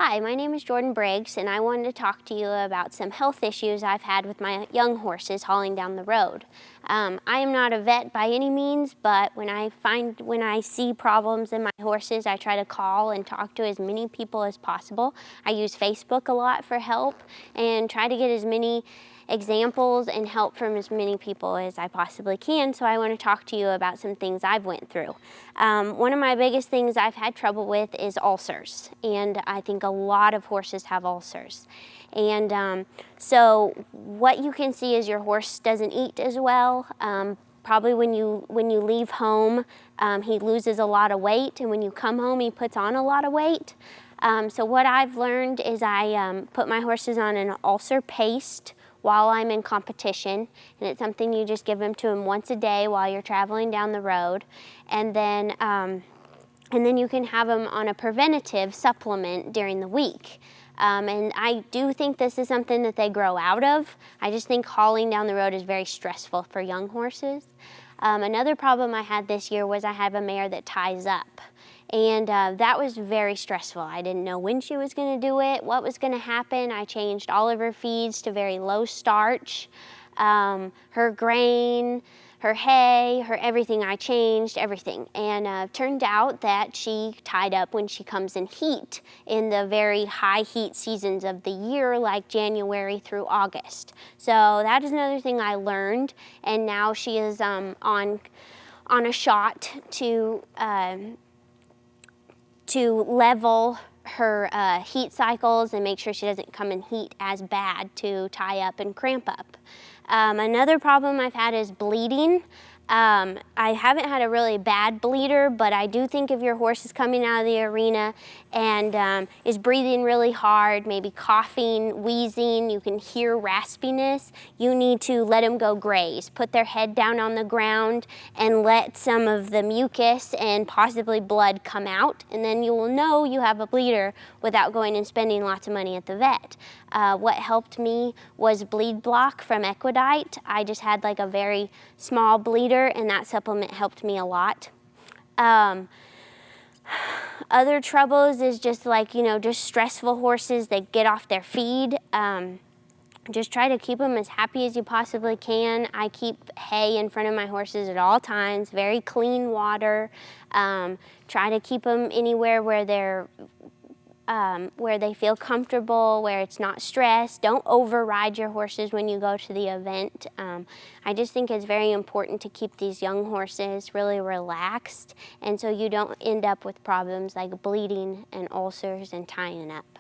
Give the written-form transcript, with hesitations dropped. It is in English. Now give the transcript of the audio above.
Hi, my name is Jordan Briggs, and I wanted to talk to you about some health issues I've had with my young horses hauling down the road. I am not a vet by any means, but when I see problems in my horses, I try to call and talk to as many people as possible. I use Facebook a lot for help and try to get as many examples and help from as many people as I possibly can. So I want to talk to you about some things I've went through. One of my biggest things I've had trouble with is ulcers, and I think a lot of horses have ulcers. And so what you can see is your horse doesn't eat as well. Probably when you leave home, he loses a lot of weight, and when you come home, he puts on a lot of weight. So what I've learned is I put my horses on an ulcer paste while I'm in competition, and it's something you just give them to them once a day while you're traveling down the road, and then you can have them on a preventative supplement during the week. And I do think this is something that they grow out of. I just think hauling down the road is very stressful for young horses. Another problem I had this year was I have a mare that ties up. And that was very stressful. I didn't know when she was going to do it, what was going to happen. I changed all of her feeds to very low starch. Her grain, her hay, her everything, I changed everything. And turned out that she tied up when she comes in heat, in the very high heat seasons of the year, like January through August. So that is another thing I learned, and now she is on a shot to level her heat cycles and make sure she doesn't come in heat as bad to tie up and cramp up. Another problem I've had is bleeding. I haven't had a really bad bleeder, but I do think if your horse is coming out of the arena and is breathing really hard, maybe coughing, wheezing, you can hear raspiness, you need to let them go graze. Put their head down on the ground and let some of the mucus and possibly blood come out, and then you will know you have a bleeder without going and spending lots of money at the vet. What helped me was Bleed Block from Equidite. I just had like a very small bleeder, and that supplement helped me a lot. Other troubles is just like, just stressful horses that get off their feed. Just try to keep them as happy as you possibly can. I keep hay in front of my horses at all times, very clean water. Try to keep them anywhere where they feel comfortable, where it's not stressed. Don't override your horses when you go to the event. I just think it's very important to keep these young horses really relaxed, and so you don't end up with problems like bleeding and ulcers and tying up.